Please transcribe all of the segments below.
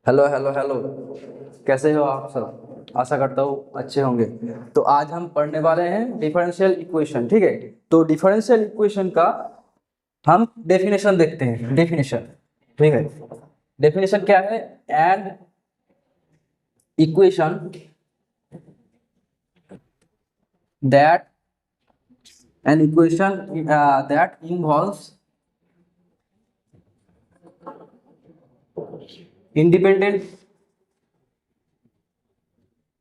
Hello hello hello. कैसे हो आप सब? आशा करता हूँ अच्छे होंगे। तो आज हम पढ़ने वाले हैं डिफरेंशियल इक्वेशन। ठीक है। तो डिफरेंशियल इक्वेशन का हम डेफिनेशन देखते हैं। डेफिनेशन, ठीक है। डेफिनेशन क्या है? And equation that an equation that involves independent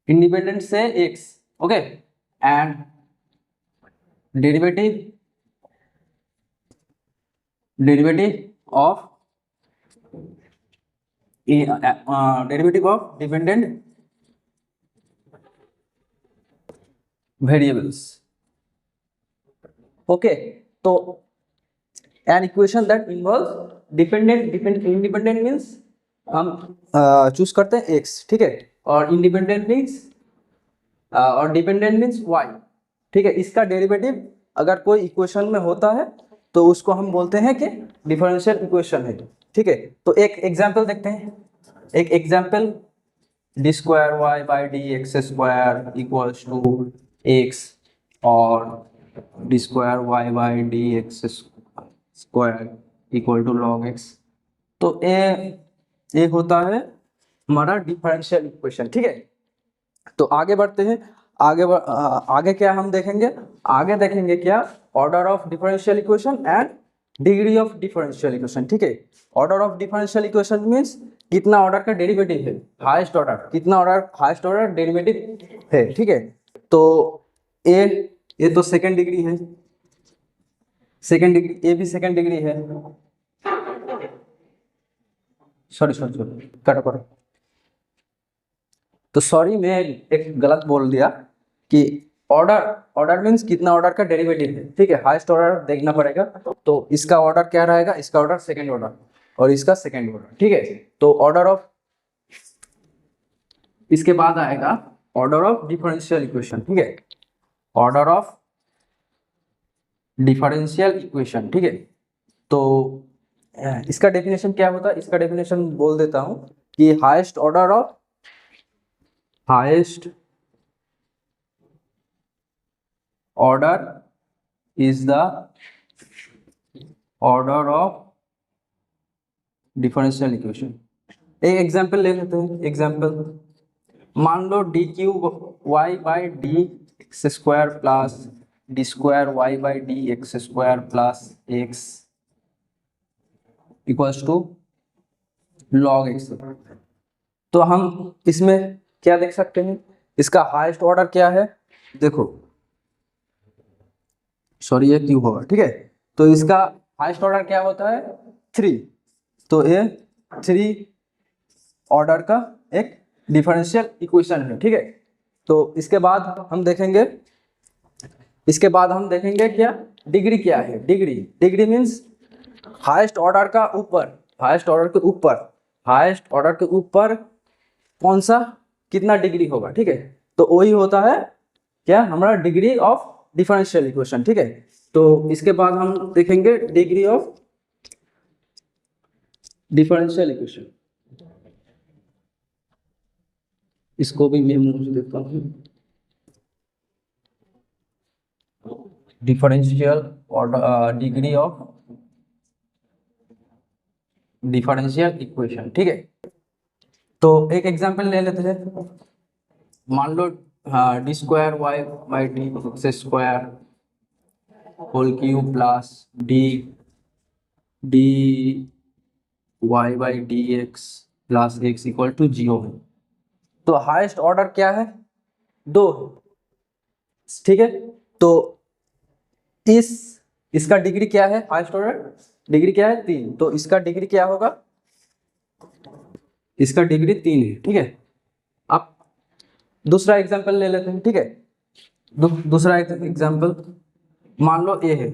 independent से x, okay, and derivative of derivative of dependent variables. Okay. तो an equation that involve independent means हम चूज करते हैं एक्स, ठीक है, और इंडिपेंडेंट मीन्स और डिपेंडेंट मीन्स वाई। ठीक है। इसका डेरिवेटिव अगर कोई इक्वेशन में होता है तो उसको हम बोलते हैं कि डिफरेंशियल इक्वेशन है। ठीक है। तो एक एग्जांपल देखते हैं। एक example, d square Y by D x square equals to x, और d square Y by D x square equal to log x. तो ये होता है हमारा डिफरेंशियल इक्वेशन। ठीक है। तो आगे बढ़ते हैं। आगे क्या हम देखेंगे? आगे देखेंगे क्या? Order of differential equation and degree of differential equation. ठीक है। Order of differential equation means कितना ऑर्डर का डेरिवेटिव है, हाईएस्ट ऑर्डर, कितना ऑर्डर हाईएस्ट ऑर्डर डेरिवेटिव है। ठीक है। तो ये तो सेकंड डिग्री है, सेकंड डिग्री, ये भी सेकंड डिग्री है। सॉरी सॉरी सॉरी, करो करो। तो सॉरी, मैं एक गलत बोल दिया कि ऑर्डर, ऑर्डर मीन्स कितना ऑर्डर का डेरिवेटिव है। ठीक है। हाईएस्ट ऑर्डर देखना पड़ेगा। तो इसका ऑर्डर क्या रहेगा? इसका ऑर्डर सेकंड ऑर्डर और इसका सेकंड ऑर्डर। ठीक है। तो ऑर्डर ऑफ, इसके बाद आएगा ऑर्डर ऑफ डिफरेंशियल इक्वेशन। ठीक है। Order of differential equation. ठीक है। तो इसका डेफिनेशन क्या होता है? इसका डेफिनेशन बोल देता हूं कि highest order of, highest order is the order of differential equation। एक एग्जांपल ले लेते हैं। एग्जांपल, मान लो d Q Y by D x square plus d square Y by D x square plus x equals to log x. तो हम इसमें क्या देख सकते हैं? इसका हाईएस्ट ऑर्डर क्या है? देखो, सॉरी, ये क्यू होगा। ठीक है। तो इसका हाईएस्ट ऑर्डर क्या होता है? 3। तो ये 3 ऑर्डर का एक डिफरेंशियल इक्वेशन है। ठीक है। तो इसके बाद हम देखेंगे, इसके बाद हम देखेंगे क्या डिग्री क्या है। डिग्री मीन्स हाईएस्ट ऑर्डर का ऊपर, हाईएस्ट ऑर्डर के ऊपर, हाईएस्ट ऑर्डर के ऊपर कौन सा कितना डिग्री होगा। ठीक है। तो वही होता है क्या हमारा डिग्री ऑफ डिफरेंशियल इक्वेशन। ठीक है। तो इसके बाद हम देखेंगे डिग्री ऑफ डिफरेंशियल इक्वेशन। इसको भी मैं मुझे देता हूँ। Differential order, degree of differential equation. ठीक है। तो एक एग्जांपल ले लेते हैं। मान लो d square Y by D x square whole cube plus d d y by D x plus x equal to 0 है। तो हाईएस्ट ऑर्डर क्या है? 2 है। ठीक है। तो इसका डिग्री क्या है? हाईएस्ट ऑर्डर डिग्री क्या है? 3। तो इसका डिग्री क्या होगा? इसका डिग्री 3 है। ठीक है। अब दूसरा एग्जांपल ले लेते हैं। ठीक है। दूसरा एग्जांपल, मान लो ए है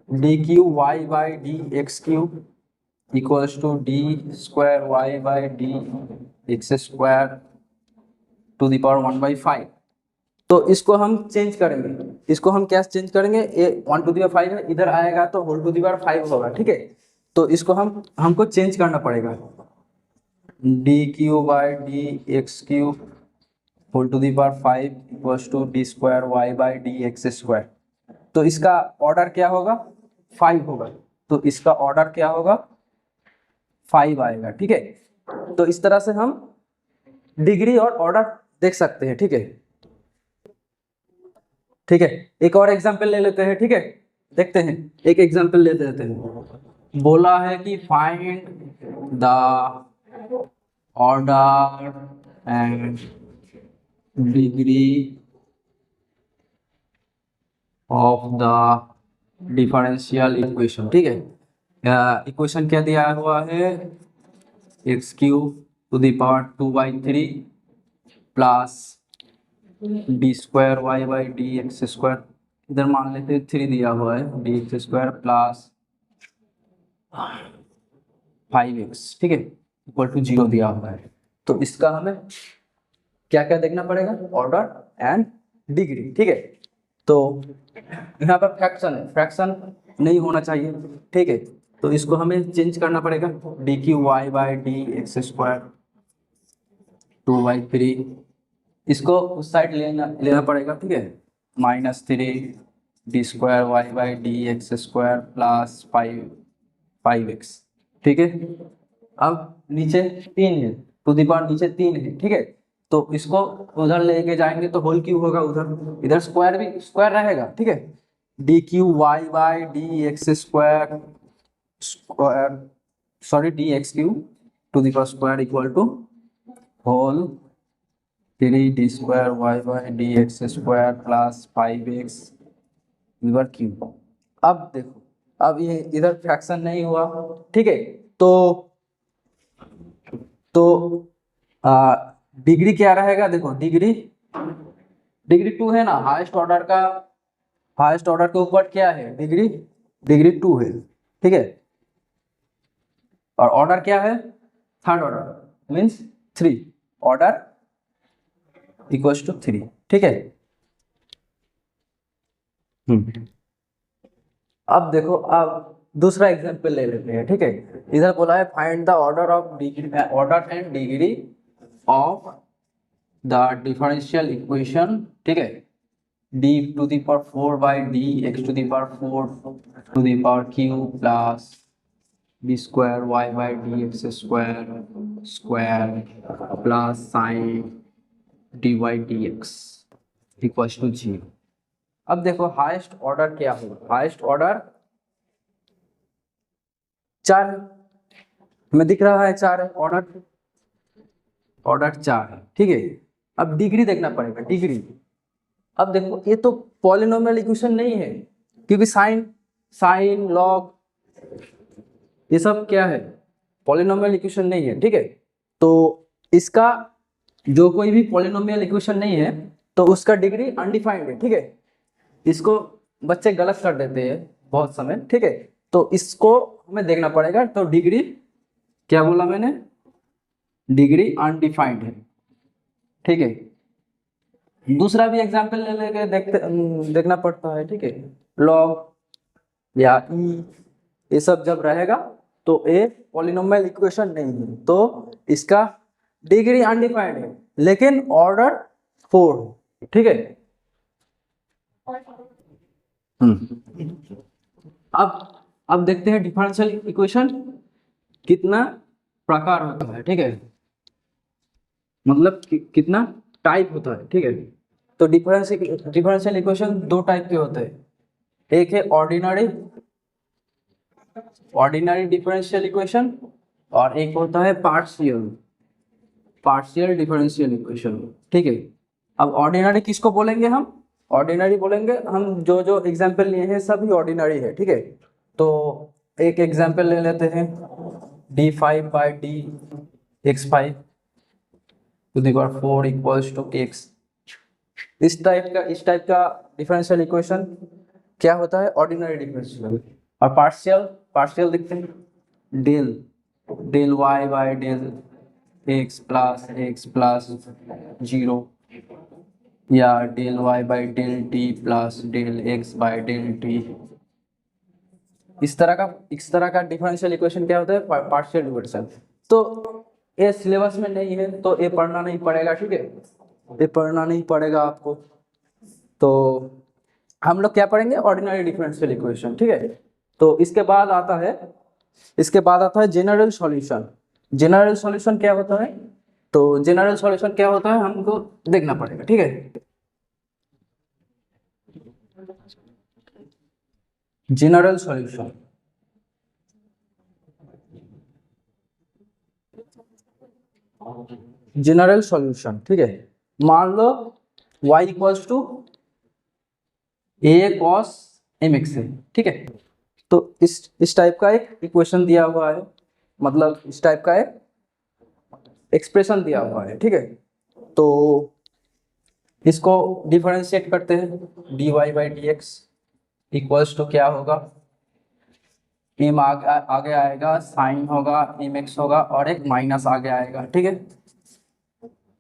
D Q Y by D x cube equals to D square Y by D x square to the power 1/5। तो इसको हम चेंज करेंगे। इसको हम क्या चेंज करेंगे? ए 1 टू द पावर 5 है, इधर आएगा तो होल टू द पावर 5 होगा। ठीक है। तो इसको हमको चेंज करना पड़ेगा। D Q by D X Q whole to the power 5 equals to D square Y by D x square. तो इसका ऑर्डर क्या होगा, 5 होगा, तो इसका ऑर्डर क्या होगा, 5 आएगा। ठीक है, तो इस तरह से हम डिग्री और ऑर्डर देख सकते हैं। ठीक है, ठीक है, एक और एग्जांपल ले लेते हैं। ठीक है, देखते हैं, एक एग्जांपल ले लेते हैं। बोला है कि find the order and degree of the differential equation. ठीक है, इक्वेशन क्या दिया हुआ है, x cube to the power 2/3 plus d square Y by D x square, इधर मान लेते हैं 3 दिया हुआ है, D x square plus 5x, ठीक है, इक्वल टू 0 दिया हुआ है। तो इसका हमें क्या क्या देखना पड़ेगा, ऑर्डर एंड डिग्री। ठीक है, तो यहाँ पर फ्रैक्शन है, फ्रैक्शन नहीं होना चाहिए। ठीक है, तो इसको हमें चेंज करना पड़ेगा, D Q Y by D x square 2/3, इसको उस साइड लेना पड़ेगा। ठीक है, -3 d square Y by D x square plus 5x। ठीक है, अब नीचे 3 है, टू दी पावर नीचे 3 है। ठीक है, तो इसको उधर लेके जाएंगे तो होल क्यूब होगा उधर, इधर स्क्वायर भी स्क्वायर रहेगा। ठीक है, D Q Y by D x square sorry d x cube to the power square equal to whole 3 d square Y by D x square plus 5x lever cube. अब देखो, अब ये इधर fraction नहीं हुआ। ठीक है, तो डिग्री क्या रहेगा, देखो डिग्री 2 है ना, हाईएस्ट ऑर्डर के ऊपर क्या है, डिग्री 2 है। ठीक है, और ऑर्डर क्या है, third order means 3, order equals to 3। ठीक है, अब देखो, अब दूसरा एग्जांपल ले लेते हैं। ठीक है, इधर बोला है find the order and degree of the differential equation. ठीक है, d to the power 4 by D x to the power 4 to the power cube plus d square Y by D x square plus sine d y d x equals to 0। अब देखो highest order क्या होगा, highest order 4 है, हमें दिख रहा है 4 है, ऑर्डर 4 है। ठीक है, अब डिग्री देखना पड़ेगा, डिग्री। अब देखो ये तो पॉलिनोमियल इक्वेशन नहीं है, क्योंकि साइन लॉग ये सब क्या है, पॉलिनोमियल इक्वेशन नहीं है। ठीक है, तो इसका जो कोई भी पॉलिनोमियल इक्वेशन नहीं है तो उसका डिग्री अनडिफाइंड है। ठीक है, इसको बच्चे गलत कर देते हैं बहुत समय। ठीक है, तो इसको हमें देखना पड़ेगा, तो डिग्री क्या बोला मैंने, डिग्री अनडिफाइंड है। ठीक है, दूसरा भी एग्जांपल ले लेके देखना पड़ता है। ठीक है, लॉग या ई ये सब जब रहेगा तो ये पॉलिनोमियल इक्वेशन नहीं है, तो इसका डिग्री अनडिफाइंड है, लेकिन ऑर्डर 4 है। ठीक है, अब देखते हैं डिफरेंशियल इक्वेशन कितना प्रकार होता है। ठीक है, मतलब कितना टाइप होता है। ठीक है, तो डिफरेंशियल इक्वेशन 2 टाइप के होते हैं, एक है ऑर्डिनरी डिफरेंशियल इक्वेशन और एक होता है पार्शियल डिफरेंशियल इक्वेशन। ठीक है, अब ऑर्डिनरी किसको बोलेंगे, हम ऑर्डिनरी बोलेंगे, हम जो जो एग्जांपल लिए हैं सभी ऑर्डिनरी है। ठीक है, तो एक एग्जांपल ले लेते हैं, d5 by d x5 to the power 4 equals to x। इस टाइप का डिफरेंशियल इक्वेशन क्या होता है, ऑर्डिनरी डिफरेंशियल। और पार्शियल लिखते हैं, del y by del x plus 0 या del y by del t plus del x by del t। इस तरह का डिफरेंशियल इक्वेशन क्या होता है, पार्शियल डिफरेंशियल। तो ये सिलेबस में नहीं है तो ये पढ़ना नहीं पड़ेगा, ठीक है, ये पढ़ना नहीं पड़ेगा आपको। तो हम लोग क्या पढ़ेंगे, ऑर्डिनरी डिफरेंशियल इक्वेशन, ठीक है। तो इसके बाद आता है जनरल सॉल्यूशन। जनरल सॉल्यूशन क्या होता है, तो जनरल सॉल्यूशन क्या होता है हमको देखना पड़ेगा, ठीक है। जनरल सॉल्यूशन, जनरल सॉल्यूशन, ठीक है। मान लो y equals to a cos mx है, ठीक है। तो इस टाइप का एक इक्वेशन दिया हुआ है, मतलब इस टाइप का एक एक्सप्रेशन दिया हुआ है, ठीक है। तो इसको डिफरेंशिएट करते हैं, dy by D x equals to क्या होगा, m आगे आएगा, साइन होगा, mx होगा और एक माइनस आगे आएगा, ठीक है।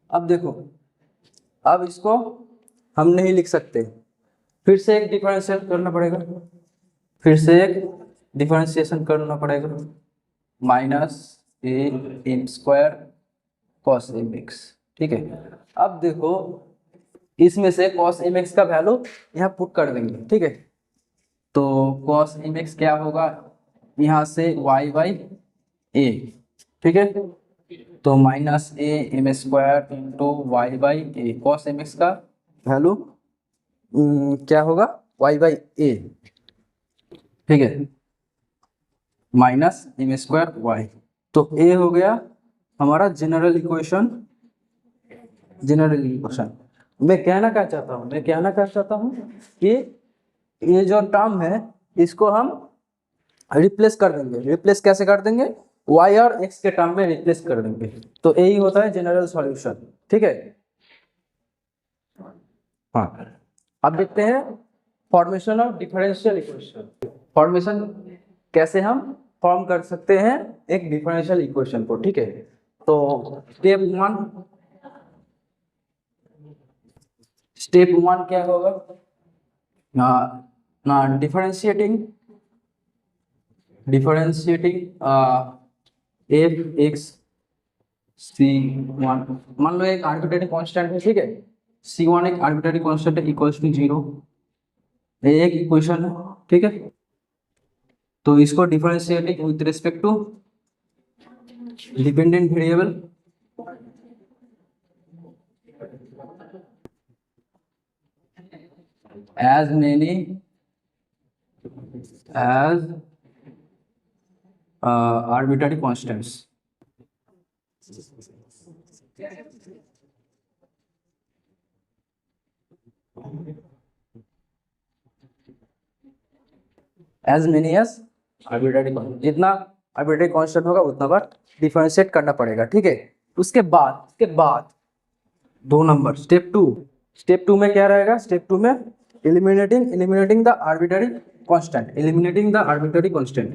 अब देखो, अब इसको हम नहीं लिख सकते, फिर से एक डिफरेंशिएट करना पड़ेगा, फिर से एक डिफरेंशिएशन करना पड़ेगा, minus a m square cos m x, ठीक है। अब देखो इसमें से कॉस एम एक्स का वैल्यू यहाँ पुट कर देंगे, ठीक है। तो कॉस एम एक्स क्या होगा, यहाँ से वाई बाई ए, ठीक है। तो minus a m square into y by a, cos m x का वैल्यू क्या होगा, वाई बाई ए, ठीक है, माइनस एम स्क्वायर वाई। तो ए हो गया हमारा जनरल इक्वेशन। जनरल इक्वेशन मैं कहना क्या चाहता हूँ कि ये जो टर्म है इसको हम रिप्लेस कर देंगे। रिप्लेस कैसे कर देंगे, y और x के टर्म में रिप्लेस कर देंगे। तो यही होता है जनरल सॉल्यूशन, ठीक है। हाँ, अब देखते हैं formation of differential equation. Formation कैसे हम फॉर्म कर सकते हैं एक डिफरेंशियल इक्वेशन को, ठीक है। तो स्टेप वन क्या होगा, ना differentiating f x c one, मान लो एक आर्बिट्रेरी कांस्टेंट है, ठीक है। सी वन एक आर्बिट्रेरी कांस्टेंट है इक्वल्स टू 0, ये एक इक्वेशन है, ठीक है। तो इसको differentiating with respect to dependent variable as many as arbitrary constants, as many as arbitrary constant, जितना arbitrary constant होगा उतना बार डिफरेंशिएट करना पड़ेगा, ठीक है। उसके बाद 2 नंबर स्टेप टू में क्या रहेगा, स्टेप टू में eliminating the arbitrary constant, eliminating the arbitrary constant,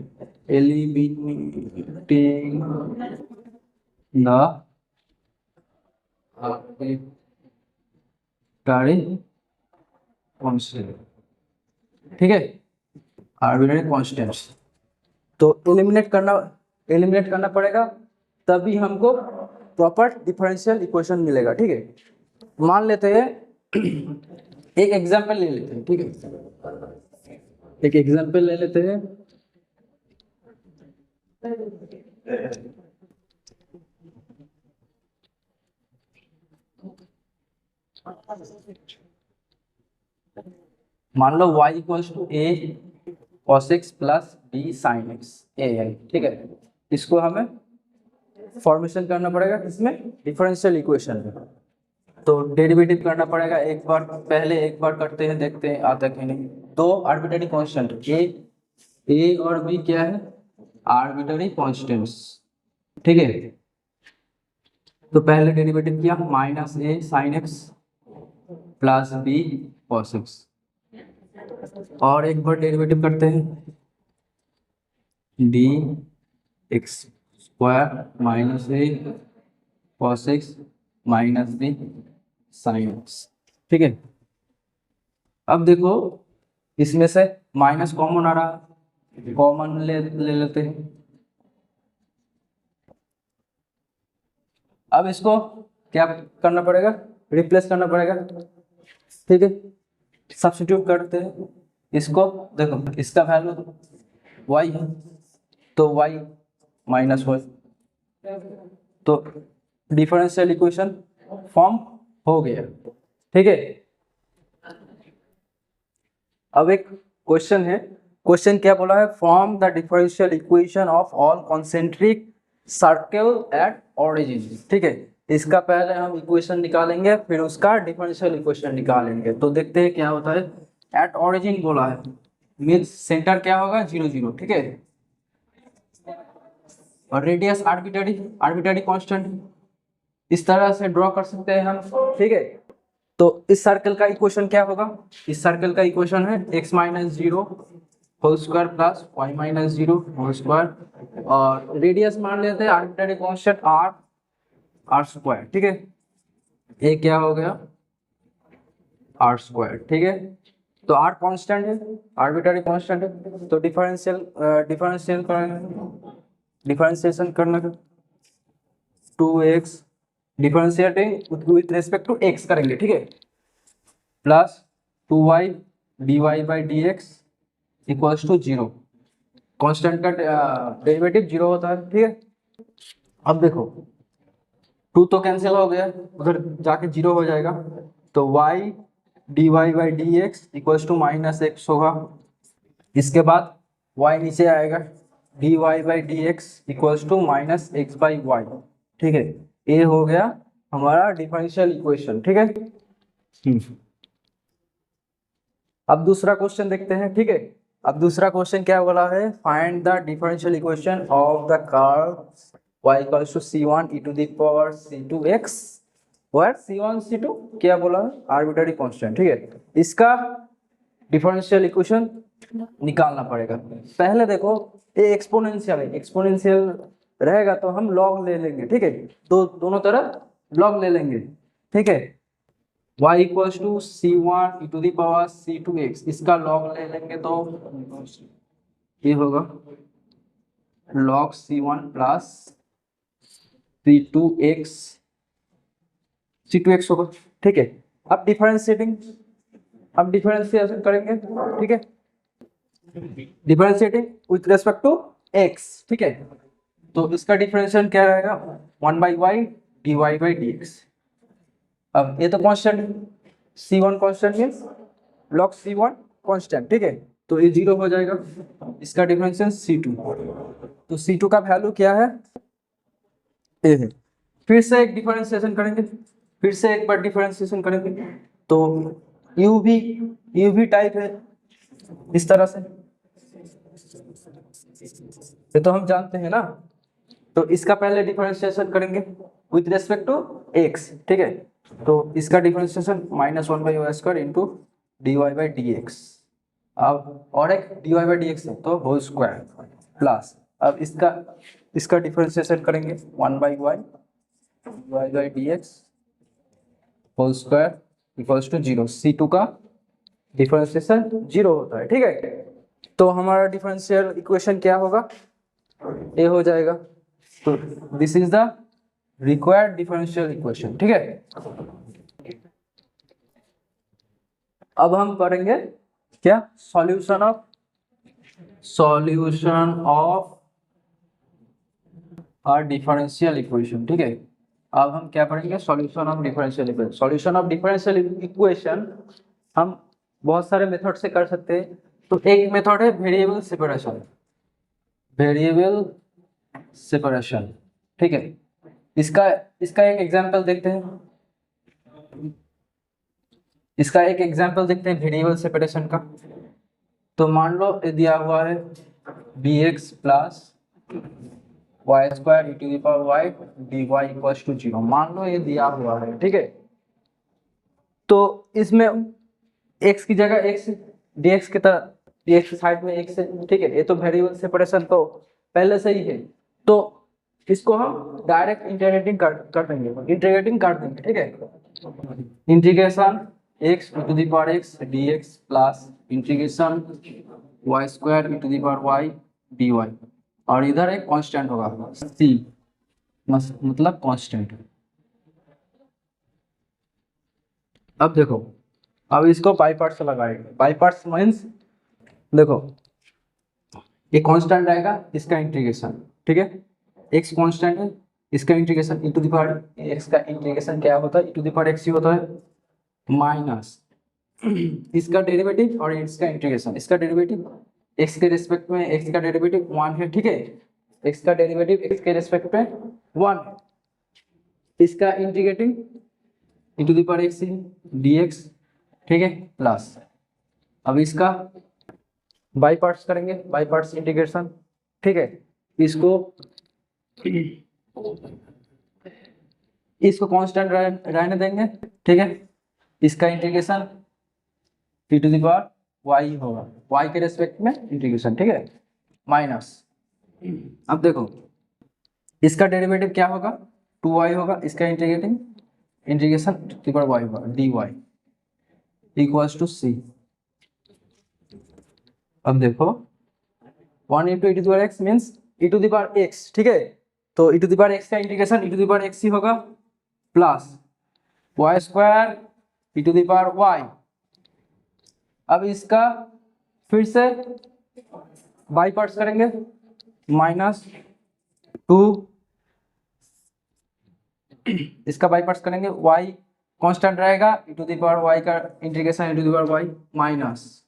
ठीक है, आर्बिट्ररी कॉन्स्टेंट्स। तो एलिमिनेट करना पड़ेगा, तभी हमको प्रॉपर डिफरेंशियल इक्वेशन मिलेगा, ठीक है। मान लेते हैं एक एग्जांपल ले लेते हैं, ठीक है, एक एग्जांपल ले लेते हैं। मान लो y equals to a cos x plus b sin x ai, ठीक है। इसको हमें फॉर्मेशन करना पड़ेगा, इसमें डिफरेंशियल इक्वेशन में। तो डेरिवेटिव करना पड़ेगा, एक बार करते हैं, देखते हैं आता कि नहीं। दो आर्बिट्ररी कांस्टेंट a और b क्या है, आर्बिट्ररी कांस्टेंट्स, ठीक है। तो पहले डेरिवेटिव किया, minus a sin x plus b cos x, और एक बार डेरिवेटिव करते हैं, d x square minus a cos x minus b sine x, ठीक है। अब देखो इसमें से माइनस कॉमन आ रहा, कॉमन ले लेते हैं, अब इसको क्या करना पड़ेगा, रिप्लेस करना पड़ेगा, ठीक है। सब्स्टिट्यूट करते हैं इसको, देखो इसका वैल्यू y है तो y माइनस y, तो डिफरेंशियल इक्वेशन फॉर्म हो गया, ठीक है। अब एक क्वेश्चन है, क्वेश्चन क्या बोला है, form the differential equation of all concentric circle eight origin, ठीक है। इसका पहले हम इक्वेशन निकालेंगे, फिर उसका डिफरेंशियल इक्वेशन निकालेंगे। तो देखते हैं क्या होता है। एट ऑरिजिन बोला है, मीन्स सेंटर क्या होगा, 0 0, ठीक है। और रेडियस आर्बिट्ररी कांस्टेंट, इस तरह से ड्रॉ कर सकते हैं हम, ठीक है। तो इस सर्कल का इक्वेशन क्या होगा, इस सर्कल का इक्वेशन है x minus 0 whole square plus y minus 0 whole square, और रेडियस मान लेते हैं आर्बिट्ररी कांस्टेंट r स्क्वायर, ठीक है। ये क्या हो गया, r स्क्वायर, ठीक है। तो r कांस्टेंट है, आर्बिट्ररी कांस्टेंट है, तो डिफरेंशिएशन करना 2x, differentiating with respect to x करेंगे, ठीक है, plus 2y dy by D x equals to 0। Constant का डेरिवेटिव 0 होता है, ठीक है। अब देखो 2 तो कैंसिल हो गया, उधर जाके 0 हो जाएगा, तो y dy by D x equals to minus x होगा। इसके बाद y नीचे आएगा, dy by D x equals to minus x by y, ठीक है। ये हो गया हमारा डिफरेंशियल इक्वेशन, ठीक है। अब दूसरा क्वेश्चन देखते हैं, ठीक है। अब दूसरा क्वेश्चन क्या बोला है, find the differential equation of the curve y equals to c1 e to the power c2x, where c1 c2 क्या बोला है, आर्बिट्ररी कांस्टेंट, ठीक है। इसका डिफरेंशियल इक्वेशन निकालना पड़ेगा। पहले देखो ये एक्सपोनेंशियल है, एक्सपोनेंशियल रहेगा तो हम लॉग ले लेंगे, ठीक है। दोनों तरफ लॉग ले लेंगे, ठीक है। y equals to c1 e to the power c2x, इसका लॉग ले लेंगे तो ये होगा log c1 प्लस c2x होगा, ठीक है। अब डिफरेंशिएशन करेंगे, ठीक है, differentiating with respect to x, ठीक है। तो इसका डिफरेंशिएशन क्या रहेगा, 1 by y d y by D x. अब ये तो कांस्टेंट है, c1 constant means log c1 constant, ठीक है। तो ये 0 हो जाएगा, इसका डिफरेंशिएशन c2, तो c2 का वैल्यू क्या है, ये है। फिर से एक डिफरेंशिएशन करेंगे, फिर से एक बार डिफरेंशिएशन करेंगे, तो u भी टाइप है इस तरह से, ये तो हम जानते हैं ना। तो इसका पहले डिफरेंशिएशन करेंगे विथ रेस्पेक्ट टू x, ठीक है। तो इसका differentiation minus 1 by y square into d y by D x, अब और एक d y by D x है तो होल स्क्वायर प्लस, अब इसका डिफरेंशिएशन करेंगे 1 by y by D x whole square equals to 0। c2 का डिफरेंशिएशन 0 होता है, ठीक है। तो हमारा डिफरेंशियल इक्वेशन क्या होगा, ये हो जाएगा। तो this is the required differential equation, ठीक है। अब हम करेंगे क्या, solution of a differential equation, ठीक है। अब हम क्या पढ़ेंगे, solution of differential equation. Solution of differential equation हम बहुत सारे मेथड से कर सकते हैं। तो एक मेथड है वेरिएबल सेपरेशन, ठीक है। इसका एक एग्जांपल देखते हैं, वेरिएबल सेपरेशन का। तो मान लो ये दिया हुआ है bx plus y square e to the power y d y equals to 0, मान लो ये दिया हुआ है, ठीक है। तो इसमें x की जगह x dx की तरह, dx की साइड में x है, ठीक है। ये तो वेरिएबल सेपरेशन तो पहले से ही है, तो इसको हम डायरेक्ट इंटीग्रेटिंग कर देंगे, ठीक है। Integration x to the power x dx plus integration y square to the power y dy, और इधर एक कांस्टेंट होगा c, मतलब कांस्टेंट, अब देखो, अब इसको बाई पार्ट्स से लगाएंगे। बाई पार्ट्स मीन्स देखो, ये कांस्टेंट रहेगा, इसका इंटीग्रेशन, ठीक है, एक्स कांस्टेंट है, इसका integration e to the power x का इंटीग्रेशन क्या होता है, e to the power x ही होता है, माइनस इसका डेरिवेटिव और इसका इंटीग्रेशन, इसका डेरिवेटिव एक्स के रिस्पेक्ट में, एक्स का डेरिवेटिव 1 है, ठीक है, एक्स का डेरिवेटिव एक्स के रिस्पेक्ट में 1 है, इसका integrating e to the power x dx, ठीक है, प्लस अब इसका बाई पार्ट्स करेंगे, बाई पार्ट्स इंटीग्रेशन, ठीक है, इसको इसको कांस्टेंट रहने देंगे, ठीक है, इसका integration e to the power y होगा, वाई के रेस्पेक्ट में इंटीग्रेशन, ठीक है, माइनस अब देखो इसका डेरिवेटिव क्या होगा, 2y होगा, इसका integration to the power y होगा, dy इक्वल्स टू सी। अब देखो 1 into e to the power x means e to the power x, ठीक है, तो e to the power x का integration e to the power x ही होगा, plus y square e to the power y. अब इसका फिर से बाई पार्ट्स करेंगे, माइनस 2, इसका बाई पार्ट्स करेंगे, y कांस्टेंट रहेगा, e to the power y का integration e to the power y minus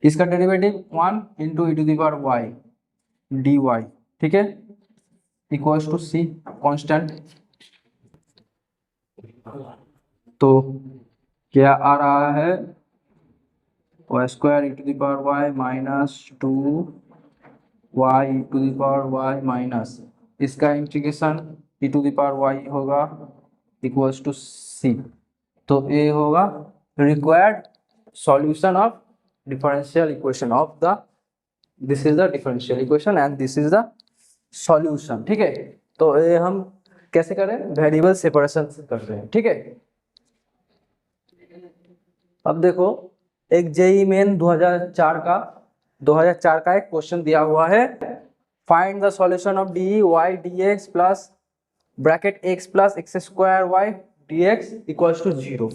इसका derivative 1 into e to the power y dy, ठीक है, इक्वल्स टू सी कांस्टेंट। तो क्या आ रहा है, y square e to the power y minus 2 y e to the power y minus इसका integration e to the power y होगा, equals to c. तो ये होगा required solution of differential equation of the, this is the differential equation and this is the solution, ठीक है। तो ये हम कैसे करें, वेरिएबल सेपरेशन से करते हैं, ठीक है। अब देखो एक जेई मेन 2004 का एक क्वेश्चन दिया हुआ है, find the solution of d y d x plus bracket x plus x square y d x equals to 0।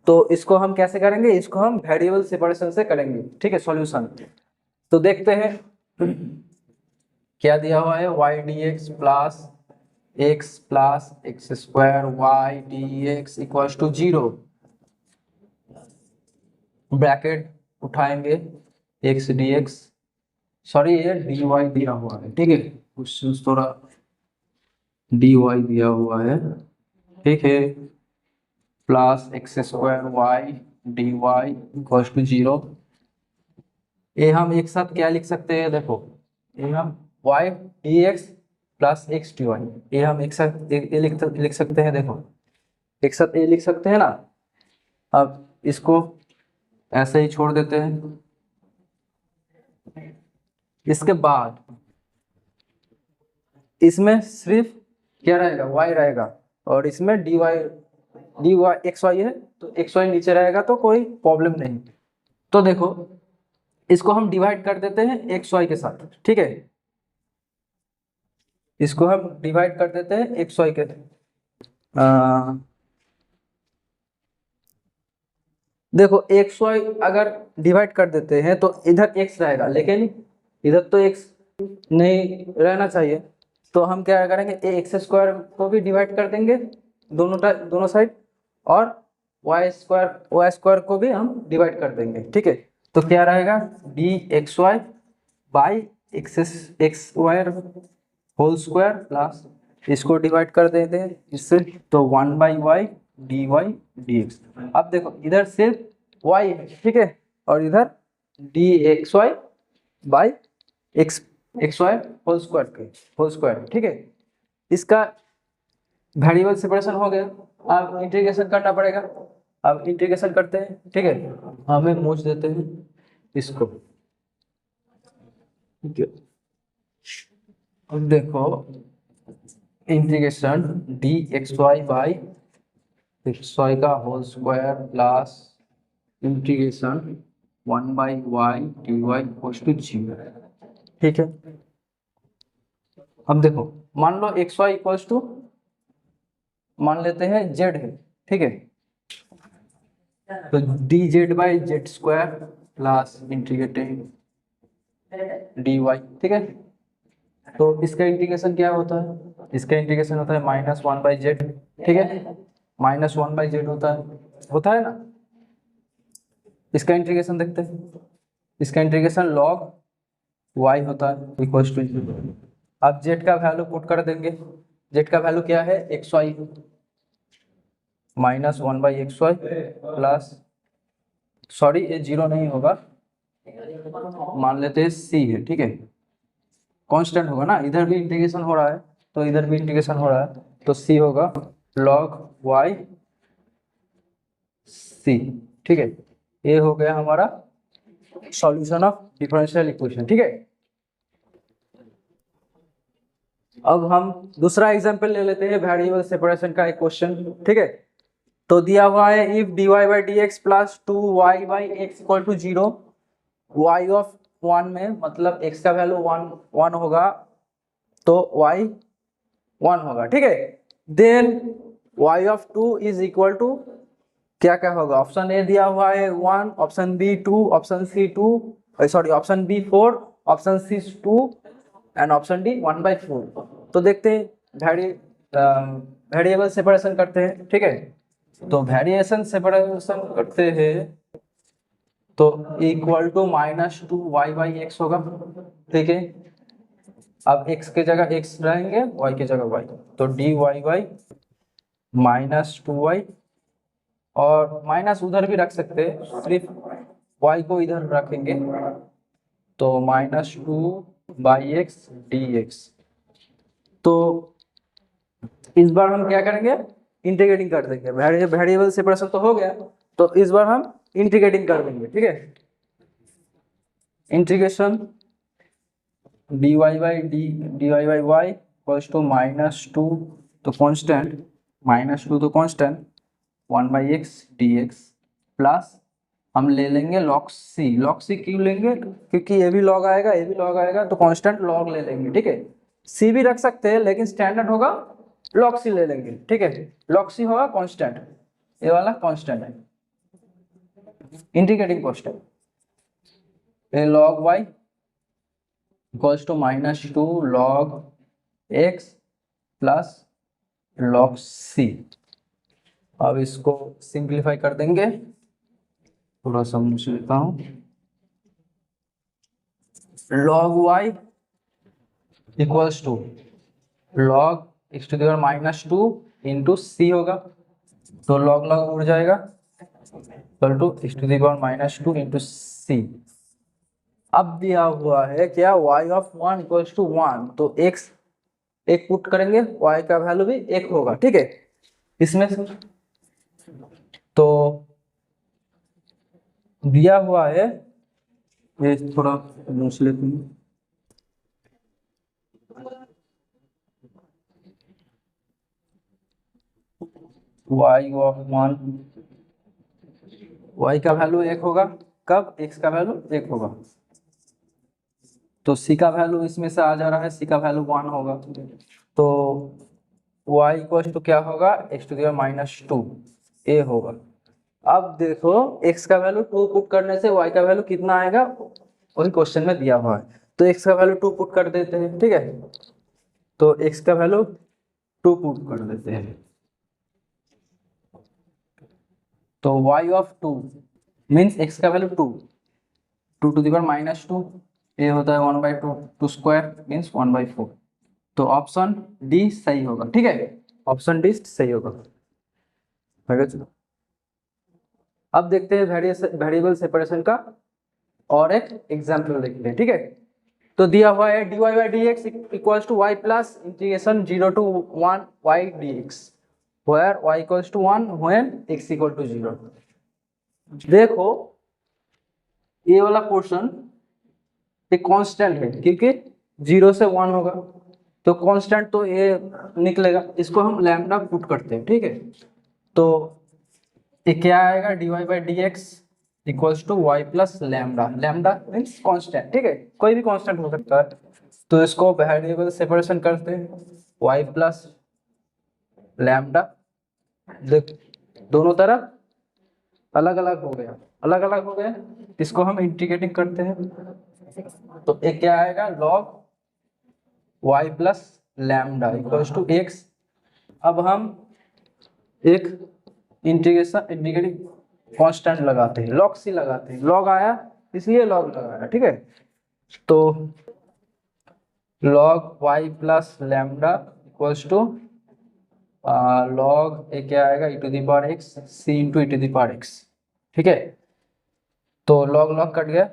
तो इसको हम कैसे करेंगे, इसको हम वेरिएबल सेपरेशन से करेंगे, ठीक है, सॉल्यूशन। तो देखते हैं क्या दिया हुआ है, y d x plus x square y d x equals to 0, bracket उठाएंगे एक्स डी एक्स, सॉरी ये डी वाई दिया हुआ है, ठीक है, क्वेश्चन थोड़ा डी वाई दिया हुआ है, ठीक है, plus x square y d y equals to 0। ये हम एक साथ क्या लिख सकते हैं, देखो ये हम y d x plus x d y, ये हम एक साथ ये लिख सकते हैं, देखो एक साथ ये लिख सकते हैं ना। अब इसको ऐसे ही छोड़ देते हैं, इसके बाद इसमें सिर्फ क्या रहेगा, y रहेगा, और इसमें dy एक्स वाई है, तो एक्स वाई नीचे रहेगा तो कोई प्रॉब्लम नहीं। तो देखो इसको हम डिवाइड कर देते हैं एक्स वाई के साथ, ठीक है, इसको हम डिवाइड कर देते हैं एक्स वाई के, देखो एक्स वाई अगर डिवाइड कर देते हैं तो इधर एक्स रहेगा, लेकिन इधर तो एक्स नहीं रहना चाहिए, तो हम क्या करेंगे, एक्स स्क्वायर को भी डिवाइड कर देंगे दोनों साइड, और वाई स्क्वायर को भी हम डिवाइड कर देंगे, ठीक है। तो क्या रहेगा, d x y by x y whole square plus इसको डिवाइड कर देते हैं इससे, तो 1 by y d y d x. अब देखो इधर सिर्फ y है, ठीक है, और इधर d x y by x y whole square, ठीक है। इसका वेरिएबल सेपरेशन हो गया, अब इंटीग्रेशन करना पड़ेगा। अब इंटीग्रेशन करते हैं, ठीक है, हमें मूछ देते हैं इसको, ठीक है। अब देखो integration d x y by x y का whole square plus integration 1 by y d y equals to 0, ठीक है। अब देखो मान लो एक्स वाई इक्वल्स टू मान लेते हैं जेड है, ठीक है। तो d z by z square plus integrating d y, ठीक है। तो इसका इंटीग्रेशन क्या होता है, इसका इंटीग्रेशन होता है -1/z, ठीक है, -1/z होता है ना। इसका इंटीग्रेशन देखते हैं, इसका इंटीग्रेशन log y होता है इक्वल टू, अब z का वैल्यू पुट कर देंगे, z का वैल्यू क्या है xy, -1/xy प्लस, सॉरी ये 0 नहीं होगा, मान लेते हैं c है, ठीक है, कांस्टेंट होगा ना, इधर भी इंटीग्रेशन हो रहा है तो इधर भी इंटीग्रेशन हो रहा है, तो c होगा log y c, ठीक है। ये हो गया हमारा सॉल्यूशन ऑफ डिफरेंशियल इक्वेशन, ठीक है। अब हम दूसरा एग्जांपल ले लेते हैं वेरिएबल सेपरेशन का एक क्वेश्चन, ठीक है। तो दिया हुआ है if dy by D x plus 2y by x equal to 0, y of 1 में मतलब x का वैल्यू 1 होगा तो y 1 होगा, ठीक है। Then y of 2 is equal to क्या क्या होगा, ऑप्शन ए दिया हुआ है 1, option B 2, option C 2, sorry option B 4, option C 2 and option D 1/4। तो देखते हैं वेरिएबल सेपरेशन करते हैं, ठीक है। तो वेरिएशन सेपरेशन करते हैं तो equal to -2y by x होगा, ठीक है। अब x के जगह x रहेंगे, y के जगह y, तो dy बाई -2y, और माइनस उधर भी रख सकते हैं, सिर्फ y को इधर रखेंगे तो -2/x dx। तो इस बार हम क्या करेंगे, इंटीग्रेटिंग कर देंगे, वेरिएबल सेपरेशन तो हो गया, तो इस बार हम इंटीग्रेटिंग कर देंगे, ठीक है। Integration dy by y equals to -2, तो कांस्टेंट, -2 तो कांस्टेंट 1/x dx प्लस हम ले लेंगे log c क्यों लेंगे, क्योंकि ये भी log आएगा, ये भी log आएगा, तो कांस्टेंट log ले लेंगे, ठीक है। c भी रख सकते हैं लेकिन स्टैंडर्ड होगा log c ले लेंगे, ठीक है। log c होगा कांस्टेंट, ये वाला कांस्टेंट है, इंटीग्रेटिंग कांस्टेंट, ये log y equals to -2 log x plus log c। अब इसको सिंप्लीफाई कर देंगे, थोड़ा सा मुझे लेता हूं, log y equals to log x to the power -2 into c होगा, तो log उड़ जाएगा, equal to x to the power -2 into c। अब दिया हुआ है क्या, y ऑफ 1 इक्वल्स टू 1, तो x एक पुट करेंगे, y का वैल्यू भी 1 होगा, ठीक है। इसमें तो दिया हुआ है, ये थोड़ा नोट लेते हैं, y ऑफ 1, y का वैल्यू 1 होगा, कब x का वैल्यू 1 होगा, तो c का वैल्यू इसमें से आ जा रहा है, c का वैल्यू 1 होगा, तो y इक्वल टू क्या होगा, x to the power -2 a होगा। अब देखो x का वैल्यू 2 पुट करने से y का वैल्यू कितना आएगा, वही क्वेश्चन में दिया हुआ है, तो x का वैल्यू 2 पुट कर देते हैं, ठीक है। तो x का वैल्यू 2 पुट कर देते हैं, तो y ऑफ 2 मीन्स x का वैल्यू 2 टू द पावर -2, ये होता है 1/2, 2 स्क्वायर मीन्स 1/4, तो ऑप्शन डी सही होगा, ठीक है, ऑप्शन डी सही होगा। चलो अब देखते हैं वेरिएबल सेपरेशन का और एक एग्जाम्पल देखते हैं, ठीक है। तो दिया हुआ है dy by D x equals to y plus integration 0 to 1 y dx where y equals to 1 when x equal to 0। देखो ये वाला पोर्शन एक कांस्टेंट है, क्योंकि 0 से 1 होगा, तो कांस्टेंट तो ये निकलेगा, इसको हम लैम्डा पुट करते हैं, ठीक है। तो ये क्या आएगा, dy by D x equals to y plus lambda, lambda means constant, ठीक है, कोई भी कांस्टेंट हो सकता है, तो इसको वेरिएबल सेपरेशन करते हैं y प्लस लैम्डा। देख दोनों तरफ अलग अलग हो गया, अलग अलग हो गया, इसको हम इंटीग्रेटिंग करते हैं। तो एक क्या आएगा, log y plus lambda equals to x. अब हम एक इंटीग्रेटिंग कांस्टेंट लगाते हैं, log c लगाते हैं, log आया इसलिए log लगाया, ठीक है। तो log y plus lambda equals to log a क्या आएगा, e to the power x c into e to the power x, ठीक है। तो log log कट गया,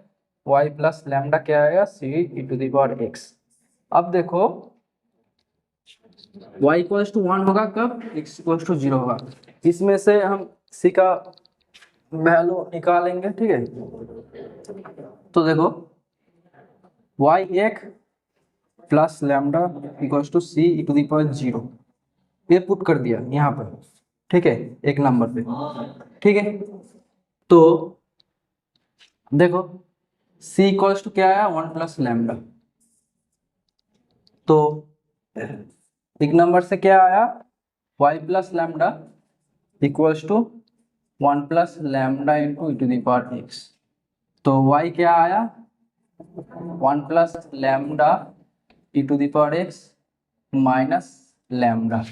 y प्लस लैम्डा क्या आएगा, c e to the power x। अब देखो y इक्वल्स टू 1 होगा कब, x इक्वल्स टू 0 होगा। इसमें से हम c का वैल्यू निकालेंगे, ठीक है। तो देखो y एक plus lambda equals to c e to the power 0, ये पुट कर दिया यहाँ पर, ठीक है, एक नंबर पे, ठीक है। तो देखो c इक्वल्स टू क्या आया, 1 प्लस लैम्डा। तो एक नंबर से क्या आया, y plus lambda equals to 1 plus lambda into e to the power x। तो y क्या आया, 1 plus lambda e to the power x minus lambda,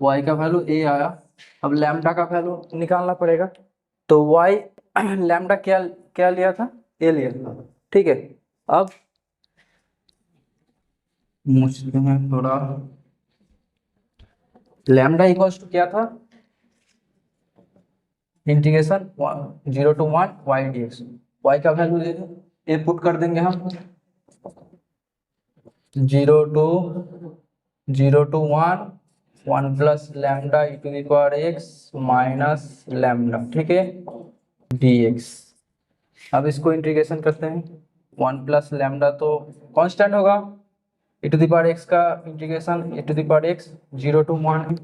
y का वैल्यू a आया। अब लैम्डा का वैल्यू निकालना पड़ेगा। तो y लैम्डा क्या क्या लिया था, a लिया था, ठीक है। अब मुझते हैं थोड़ा, लैम्डा इक्वल्स टू क्या था, integration 0 to 1 y dx, y का वैल्यू दे दो, a पुट कर देंगे हम 0 to 1 plus lambda e to the power x minus lambda, ठीक है, dx। अब इसको इंटीग्रेशन करते हैं, 1 प्लस लैम्डा तो कांस्टेंट होगा, e to the power x का integration e to the power x 0 to 1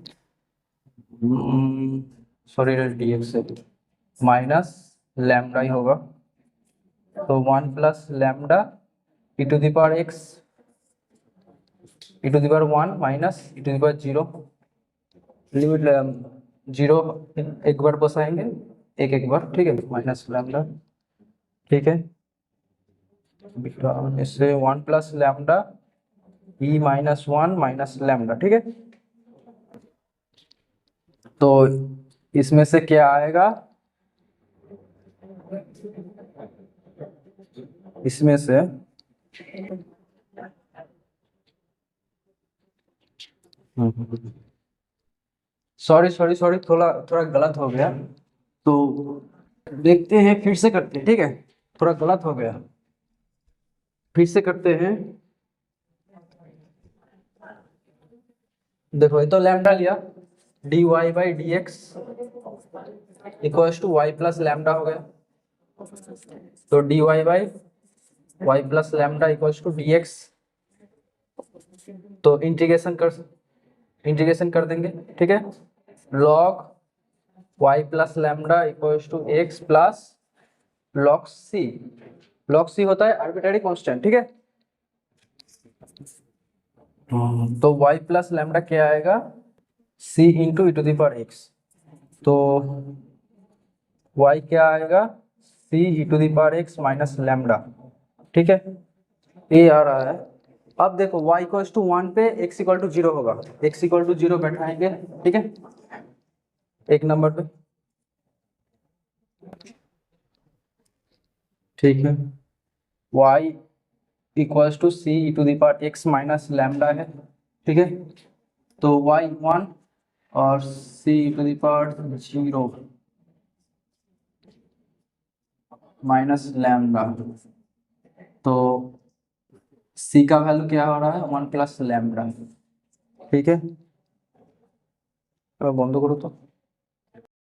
sorry dx से माइनस लैम्डा ही होगा। तो 1 plus lambda e to the power x e to the power 1 minus e to the power 0, limit 0 एक बार बसाएंगे, एक बार, ठीक है, minus lambda, ठीक है। इससे 1 plus lambda E minus 1 minus lambda, ठीक है। तो इसमें से क्या आएगा, इसमें से सॉरी सॉरी सॉरी थोड़ा थोड़ा गलत हो गया, तो देखते हैं, फिर से करते हैं, ठीक है, थोड़ा गलत हो गया, फिर से करते हैं। देखो ये तो लैम्डा लिया, dy by D x equals to y plus lambda हो गया। तो dy by y plus lambda equals to d x. तो इंटीग्रेशन कर देंगे, ठीक है। log y plus lambda equals to x plus log c, log c होता है आर्बिट्ररी कांस्टेंट, ठीक है। तो y प्लस लैम्डा क्या आएगा, c into e to the power x। तो y क्या आएगा, c e to the power x minus lambda, ठीक है, ये आ रहा है। अब देखो y इक्वल्स टू 1 पे x इक्वल टू 0 होगा, x इक्वल टू 0 बैठाएंगे, ठीक है, एक नंबर पे, ठीक है। y equals to c e to the power x minus lambda है, ठीक है। तो y 1 और c e to the power 0 minus lambda. तो c का वैल्यू क्या हो रहा है, 1 प्लस लैम्डा, ठीक है। अब बंद करो तो